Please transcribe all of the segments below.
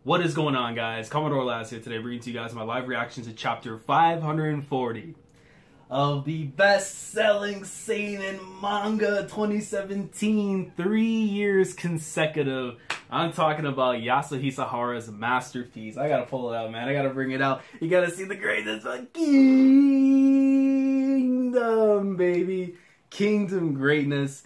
What is going on, guys? Commodore Laz here today, bringing to you guys my live reactions to chapter 540 of the best-selling seinen manga 2017, 3 years consecutive. I'm talking about Yasuhisa masterpiece. I gotta pull it out, man. I gotta bring it out. You gotta see the greatness of Kingdom, baby. Kingdom greatness.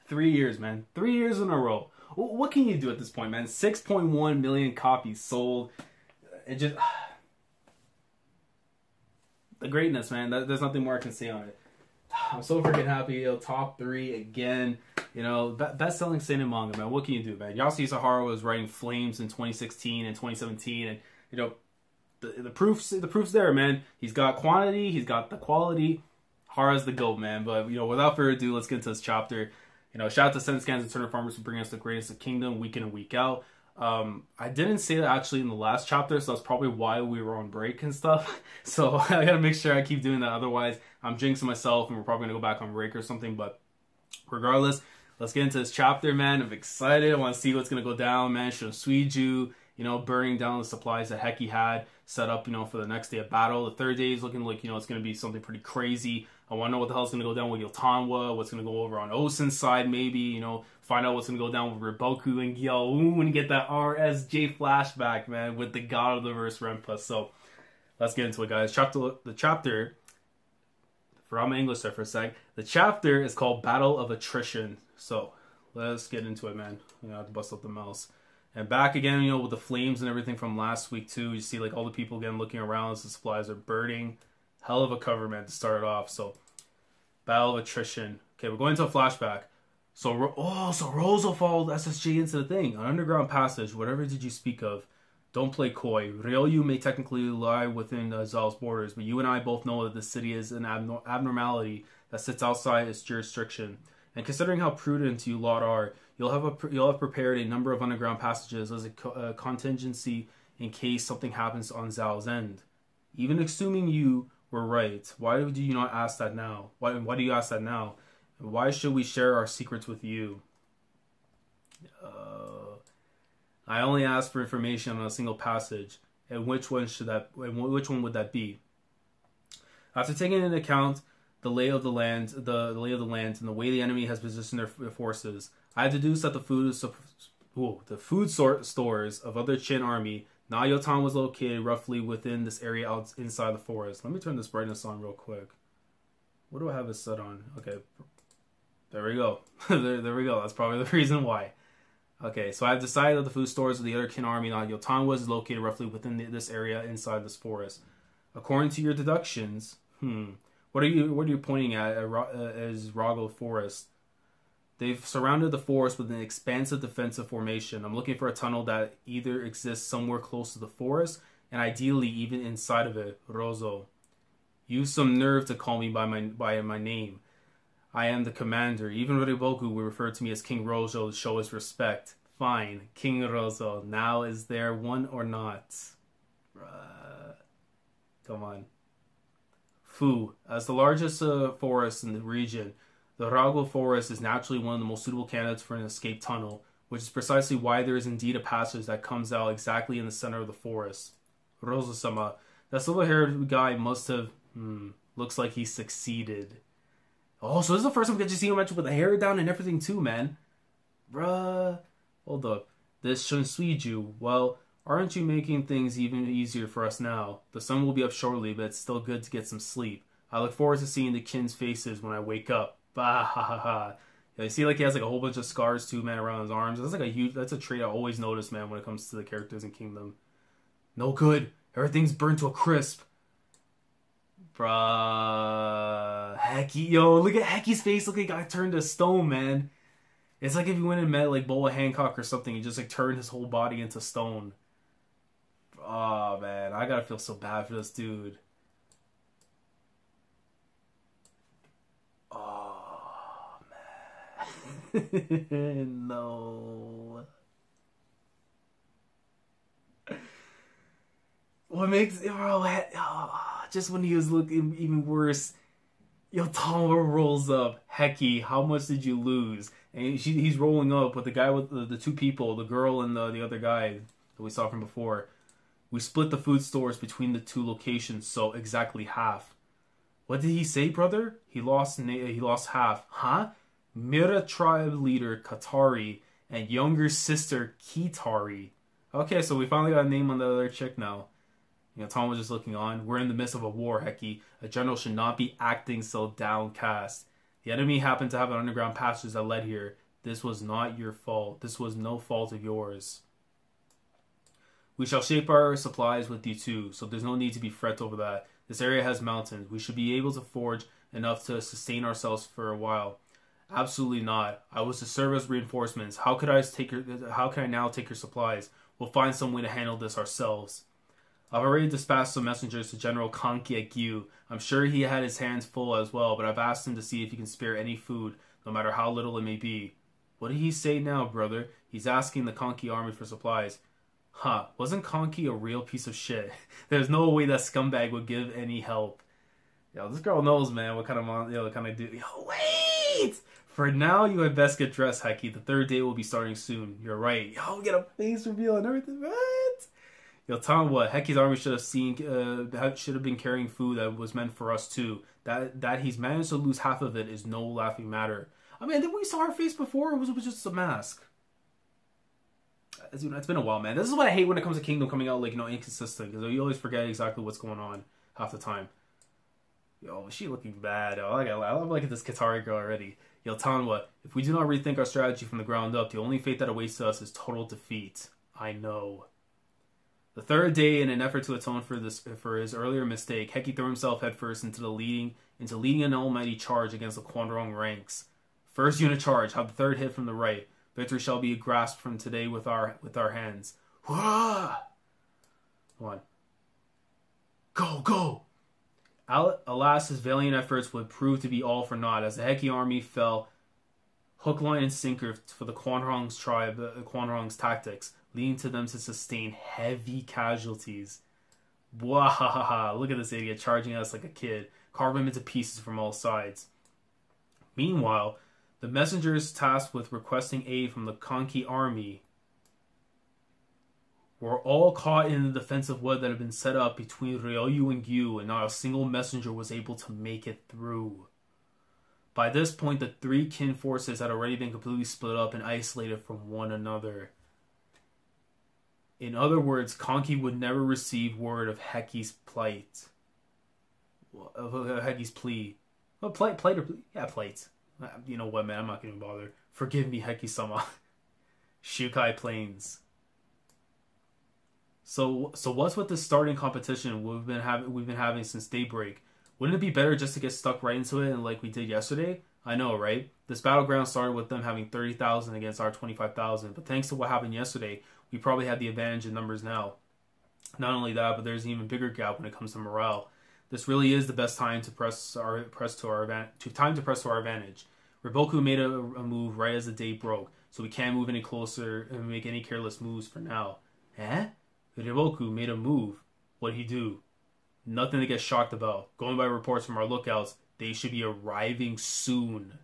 3 years, man. 3 years in a row. What can you do at this point, man? 6.1 million copies sold. It just... the greatness, man. There's nothing more I can say on it. I'm so freaking happy. Top 3 again. You know, best-selling seinen manga, man. What can you do, man? Yasuhisa was writing Flames in 2016 and 2017, and you know, the proof's there, man. He's got quantity, he's got the quality. Hara's the GOAT, man. But you know, without further ado, let's get into this chapter. You know, shout out to Sen Scans and Turner Farmers for bringing us the greatest of Kingdom week in and week out. I didn't say that actually in the last chapter, so that's probably why we were on break and stuff. So I gotta make sure I keep doing that. Otherwise, I'm jinxing myself and we're probably gonna go back on break or something. But regardless, let's get into this chapter, man. I'm excited. I want to see what's gonna go down, man. Shun Sui Juu, you know, burning down the supplies that Heki had set up, you know, for the next day of battle. The third day is looking like, you know, it's gonna be something pretty crazy. I want to know what the hell's going to go down with Yotanwa, what's going to go over on Osen's side, maybe, you know, find out what's going to go down with Riboku and Gyou Un, get that RSJ flashback, man, with the God of the Verse Renpa. So, let's get into it, guys. The chapter, forgot my English there for a sec, the chapter is called Battle of Attrition. So, let's get into it, man. You know, I have to bust up the mouse. And back again, you know, with the flames and everything from last week, too. You see, like, all the people again looking around as the supplies are burning. Hell of a cover, man, to start it off. So, Battle of Attrition. Okay, we're going into a flashback. So Rozo followed SSJ into the thing. An underground passage, whatever did you speak of? Don't play coy. Ryoyu may technically lie within Zal's borders, but you and I both know that this city is an abnormality that sits outside its jurisdiction. And considering how prudent you lot are, you'll have prepared a number of underground passages as a contingency in case something happens on Zal's end. Even assuming you were right, why do you not ask that now? Why do you ask that now? And why should we share our secrets with you? I only asked for information on a single passage, and which one would that be? After taking into account the lay of the land, and the way the enemy has positioned their forces, I deduced that the food stores of other Chin army. Nayotan was located roughly within this area inside the forest. Let me turn this brightness on real quick. What do I have it set on? Okay, there we go. there we go. That's probably the reason why. Okay, so I've decided that the food stores of the other Kin army, Nayotan, was located roughly within this area inside this forest. According to your deductions, what are you pointing at as Rago Forest? They've surrounded the forest with an expansive defensive formation. I'm looking for a tunnel that either exists somewhere close to the forest, and ideally even inside of it. Rozo. Use some nerve to call me by my name. I am the commander. Even Riboku will refer to me as King Rozo to show his respect. Fine, King Rozo. Now is there one or not? Come on. Fu. As the largest forest in the region, the Rago Forest is naturally one of the most suitable candidates for an escape tunnel, which is precisely why there is indeed a passage that comes out exactly in the center of the forest. Rozo-sama, that silver-haired guy must have... looks like he succeeded. Oh, so this is the first time we get to see him actually with the hair down and everything too, man. Bruh. Hold up. This Shun Sui Juu, well, aren't you making things even easier for us now? The sun will be up shortly, but it's still good to get some sleep. I look forward to seeing the kin's faces when I wake up. Bah ha ha ha. Yeah, you see, like, he has like a whole bunch of scars too, man, around his arms. That's a trait I always notice, man, when it comes to the characters in Kingdom. No good. Everything's burnt to a crisp. Bruh. Heki. Yo, look at Heki's face. Look like he got turned to stone, man. It's like if you went and met like Boa Hancock or something, he just like turned his whole body into stone. Oh man, I gotta feel so bad for this dude. No. What makes it, bro? Just when he was looking even worse, Yo, Tama rolls up. Heki, how much did you lose? And he's rolling up with the guy with the two people, the girl and the other guy that we saw from before. We split the food stores between the two locations, so exactly half. What did he say, brother? He lost half. Huh? Mera tribe leader Kitari and younger sister Kitari. Okay, so we finally got a name on the other chick now. You know, Tom was just looking on. We're in the midst of a war, Heki. A general should not be acting so downcast. The enemy happened to have an underground passage that led here. This was not your fault. This was no fault of yours. We shall shape our supplies with you too, so there's no need to be fret over that. This area has mountains. We should be able to forge enough to sustain ourselves for a while. Absolutely not. I was to serve as reinforcements. How could I now take your supplies? We'll find some way to handle this ourselves. I've already dispatched some messengers to General Kanki at Gyou. I'm sure he had his hands full as well, but I've asked him to see if he can spare any food, no matter how little it may be. What did he say now, brother? He's asking the Kanki army for supplies. Huh, wasn't Kanki a real piece of shit? There's no way that scumbag would give any help. Yo, this girl knows, man, what kind of dude. Yo, wait! For now, you had best get dressed, Heki. The third day will be starting soon. You're right. Yo, get a face reveal and everything. What? Yo, tell him what. Heki's army should have been carrying food that was meant for us too. That he's managed to lose half of it is no laughing matter. I mean, did we saw her face before, or was it just a mask? It's been a while, man. This is what I hate when it comes to Kingdom coming out, like, you know, inconsistent, because you always forget exactly what's going on half the time. Yo, is she looking bad? Oh, I love like this Kitari girl already. Yo, tell him what. If we do not rethink our strategy from the ground up, the only fate that awaits us is total defeat. I know. The third day, in an effort to atone for his earlier mistake, Heki threw himself headfirst into leading an almighty charge against the Quanrong ranks. First unit charge, have the third hit from the right. Victory shall be grasped from today with our hands. Hurrah! One. Go, go! Alas, his valiant efforts would prove to be all for naught, as the Heki army fell hook, line, and sinker for the Quanrong's tactics, leading to them to sustain heavy casualties. Wahahaha, look at this idiot charging us like a kid, carving him into pieces from all sides. Meanwhile, the messengers tasked with requesting aid from the Kanki army were all caught in the defensive web that had been set up between Ryoyu and Gyou, and not a single messenger was able to make it through. By this point, the three kin forces had already been completely split up and isolated from one another. In other words, Kanki would never receive word of Heki's plight. Of Heki's plea. Oh, plight or plea? Yeah, plight. You know what, man? I'm not going to bother. Forgive me, Heki-sama. Shukai Plains. So what's with this starting competition we've been having since daybreak? Wouldn't it be better just to get stuck right into it and like we did yesterday? I know, right? This battleground started with them having 30,000 against our 25,000, but thanks to what happened yesterday, we probably have the advantage in numbers now. Not only that, but there's an even bigger gap when it comes to morale. This really is the best time to press to our advantage. Riboku made a move right as the day broke, so we can't move any closer and make any careless moves for now. Eh? Riboku made a move. What'd he do? Nothing to get shocked about. Going by reports from our lookouts, they should be arriving soon.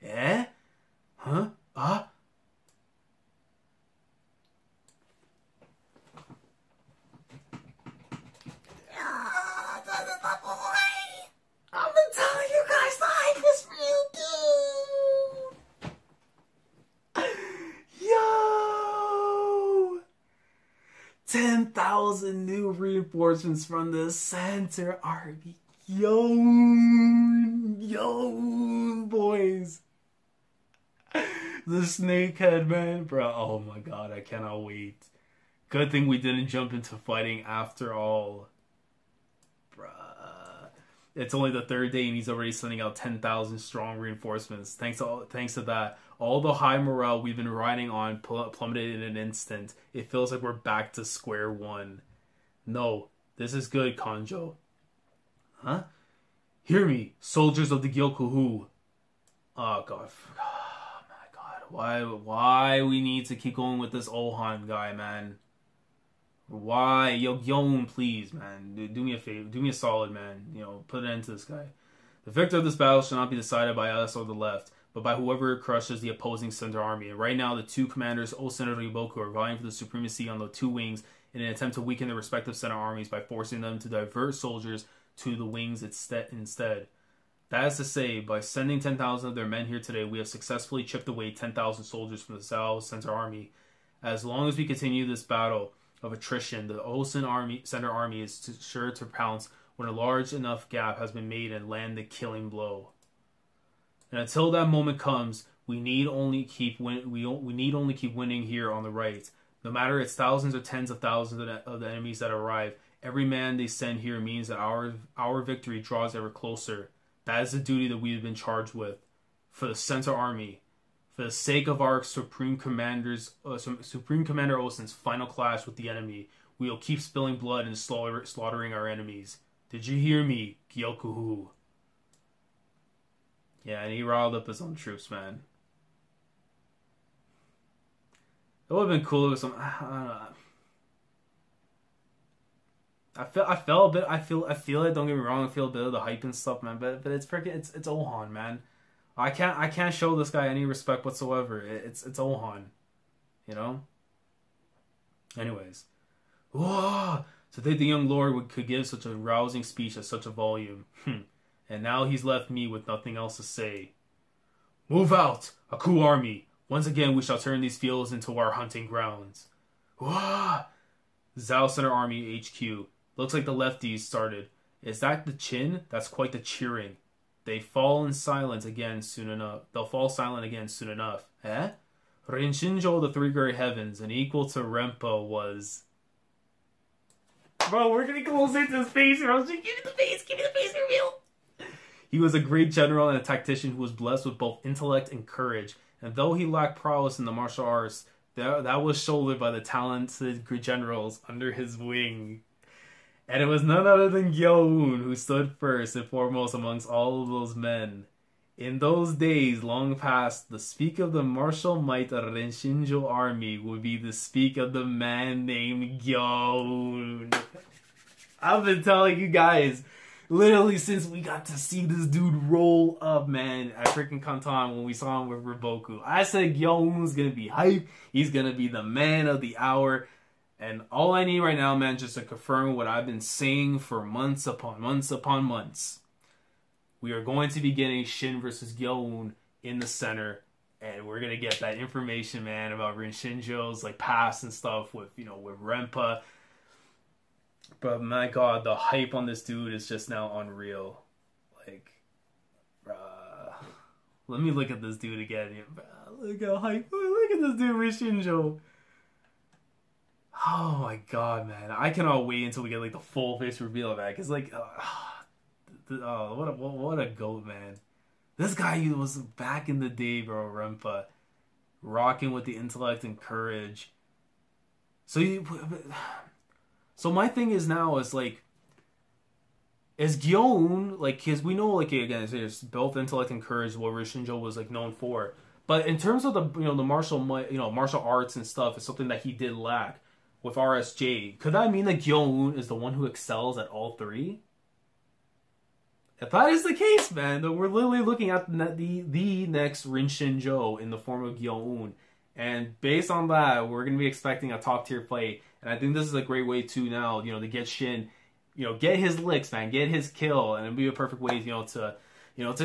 Eh? Huh? I've been telling you guys the hype is real, dude. Yo! 10,000 new reinforcements from the center army. Yo, boys. The snakehead, man. Bro, oh my god, I cannot wait. Good thing we didn't jump into fighting after all. It's only the third day and he's already sending out 10,000 strong reinforcements. Thanks to that, all the high morale we've been riding on plummeted in an instant. It feels like we're back to square one. No, this is good, Kanjo. Huh? Hear me, soldiers of the Gyokuhu. Oh god. Oh my god. Why we need to keep going with this Ohan guy, man? Why? Yo, Gyou Un, please, man. Do me a favor. Do me a solid, man. You know, put an end to this guy. The victor of this battle shall not be decided by us or the left, but by whoever crushes the opposing center army. And right now, the two commanders, Osen and Ryuboku, are vying for the supremacy on the two wings in an attempt to weaken their respective center armies by forcing them to divert soldiers to the wings instead. That is to say, by sending 10,000 of their men here today, we have successfully chipped away 10,000 soldiers from the South Center Army. As long as we continue this battle of attrition, the Osen Center Army is sure to pounce when a large enough gap has been made and land the killing blow. And until that moment comes, we need only keep winning here on the right. No matter it's thousands or tens of thousands of the enemies that arrive, every man they send here means that our victory draws ever closer. That is the duty that we have been charged with. For the Center Army, for the sake of our Supreme Commander Osen's final clash with the enemy, we will keep spilling blood and slaughtering our enemies. Did you hear me, Gyokuhu? Yeah, and he riled up his own troops, man. It would have been cool with some. I don't know. I feel it. Don't get me wrong. I feel a bit of the hype and stuff, man. But it's freaking. It's Ohan, man. I can't show this guy any respect whatsoever. It's Ohan, you know. Anyways, whoa. To think the young lord could give such a rousing speech at such a volume. And now he's left me with nothing else to say. Move out, Aku army. Once again, we shall turn these fields into our hunting grounds. Whoa. Zhao Center Army HQ. Looks like the lefties started. Is that the chin? That's quite the cheering. They'll fall silent again soon enough. Eh? Rinshinjo, the three great heavens, and equal to Rempo was... Bro, we're gonna close into his face here. I was like, give me the face reveal. He was a great general and a tactician who was blessed with both intellect and courage. And though he lacked prowess in the martial arts, that was shouldered by the talented generals under his wing. And it was none other than Gyou Un who stood first and foremost amongst all of those men. In those days long past, the speak of the martial might of Renshinjo army would be the speak of the man named Gyou Un. I've been telling you guys, literally since we got to see this dude roll up, man, at freaking Kanton when we saw him with Ryuboku. I said Gyou Un's gonna be hype. He's gonna be the man of the hour. And all I need right now, man, just to confirm what I've been saying for months upon months upon months. We are going to be getting Shin versus Gyou Un in the center. And we're going to get that information, man, about Rinshinjo's like past and stuff with, you know, with Renpa. But my God, the hype on this dude is just now unreal. Like, let me look at this dude again. Look how hype. Look at this dude, Rinshinjo. Oh my God, man! I cannot wait until we get like the full face reveal of that. Cause like, what a goat, man! This guy was back in the day, bro. Renpa, rocking with the intellect and courage. So my thing is now is like, is Gyou Un like? Cause we know like again, it's both intellect and courage. What Rinshinjo was like known for, but in terms of the the martial arts and stuff, is something that he did lack. With RSJ, could that mean that Gyou Un is the one who excels at all three? If that is the case, man, then we're literally looking at the next Rinshinjo in the form of Gyou Un. And based on that, we're going to be expecting a top tier fight. And I think this is a great way to now, to get Shin, get his licks, man, get his kill. And it'd be a perfect way, to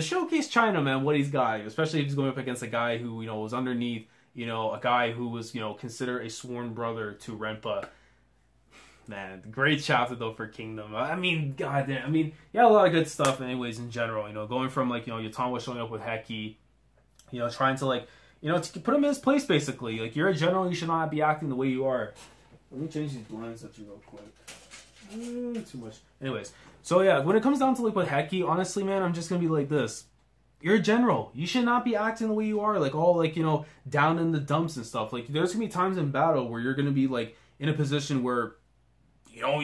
showcase China, man, what he's got. Especially if he's going up against a guy who, was underneath, a guy who was, considered a sworn brother to Renpa. Man, great chapter, though, for Kingdom. I mean, goddamn. I mean, yeah, a lot of good stuff, anyways, in general. Going from, like, Yotanwa showing up with Heki, trying to, like, to put him in his place, basically. Like, you're a general, you should not be acting the way you are. Let me change these blinds up to you real quick. Too much. Anyways, so, yeah, when it comes down to, like, with Heki, honestly, man, I'm just gonna be like this. You're a general. You should not be acting the way you are, like, all, like, down in the dumps and stuff. Like, there's gonna be times in battle where you're gonna be, like, in a position where,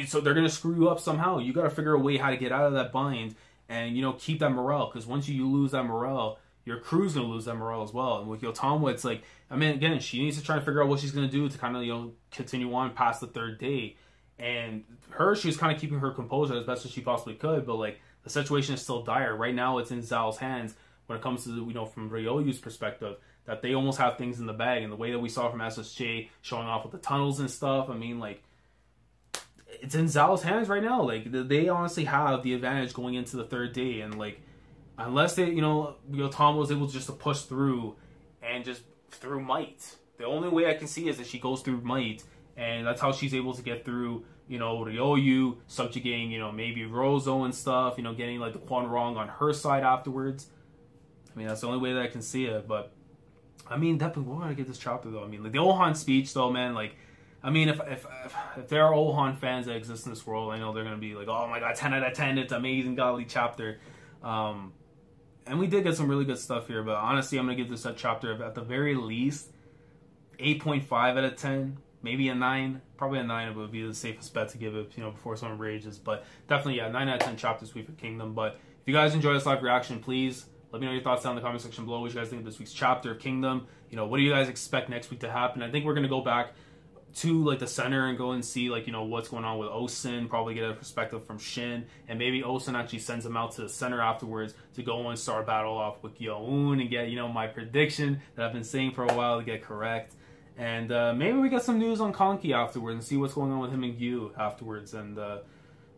so they're gonna screw you up somehow. You gotta figure a way how to get out of that bind and, keep that morale. Because once you lose that morale, your crew's gonna lose that morale as well. And with Yotanwa, it's like, I mean, again, she needs to try and figure out what she's gonna do to kind of, continue on past the third day. And she was kind of keeping her composure as best as she possibly could. But, like, the situation is still dire. Right now, it's in Zhao's hands when it comes to, you know, from Ryoyu's perspective, that they almost have things in the bag. And the way that we saw from SSJ showing off with the tunnels and stuff, I mean, like, it's in Zhao's hands right now. Like, they honestly have the advantage going into the third day. And, like, unless they, you know, Tom was able just to push through and just through might. The only way I can see is that she goes through might, and that's how she's able to get through, you know, Ryoyu, subjugating, you know, maybe Rozo and stuff, you know, getting, like, the Quan Rong on her side afterwards. I mean, that's the only way that I can see it. But, I mean, definitely, we're going to get this chapter, though. I mean, like, the Ohan speech, though, man, like, I mean, if there are Ohan fans that exist in this world, I know they're going to be like, oh my god, 10 out of 10, it's an amazing godly chapter. And we did get some really good stuff here, but honestly, I'm going to give this a chapter at the very least 8.5 out of 10, maybe a 9. Probably a 9 would be the safest bet to give it, you know, before someone rages. But definitely, yeah, 9 out of 10 chapter this week for Kingdom. But if you guys enjoy this live reaction, please let me know your thoughts down in the comment section below. What you guys think of this week's chapter of Kingdom? You know, what do you guys expect next week to happen? I think we're going to go back to, like, the center and go and see, like, you know, what's going on with Osun, probably get a perspective from Shin, and maybe Osun actually sends him out to the center afterwards to go and start a battle off with Gyou Un and get, you know, my prediction that I've been saying for a while to get correct. And maybe we get some news on Conky afterwards and see what's going on with him and Gyou afterwards. And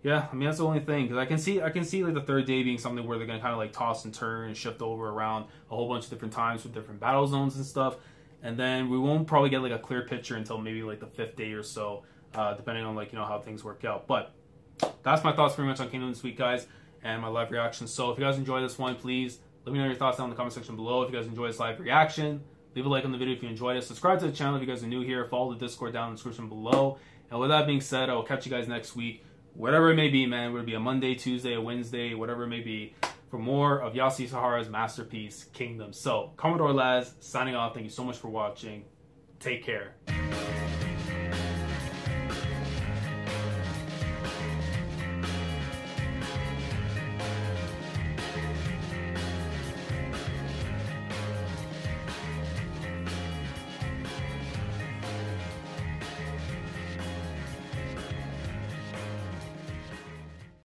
yeah, I mean, that's the only thing, because I can see like the third day being something where they're gonna kind of like toss and turn and shift over around a whole bunch of different times with different battle zones and stuff. And then we won't probably get like a clear picture until maybe like the 5th day or so, depending on, like, you know, how things work out. But that's my thoughts pretty much on Kingdom this week, guys, and my live reaction. So if you guys enjoy this one, please let me know your thoughts down in the comment section below. If you guys enjoy this live reaction, leave a like on the video if you enjoyed it. Subscribe to the channel if you guys are new here. Follow the Discord down in the description below. And with that being said, I will catch you guys next week, whatever it may be, man. Whether it be a Monday, Tuesday, a Wednesday, whatever it may be, for more of Yasuo Sahara's masterpiece, Kingdom. So, Commodore Laz, signing off. Thank you so much for watching. Take care.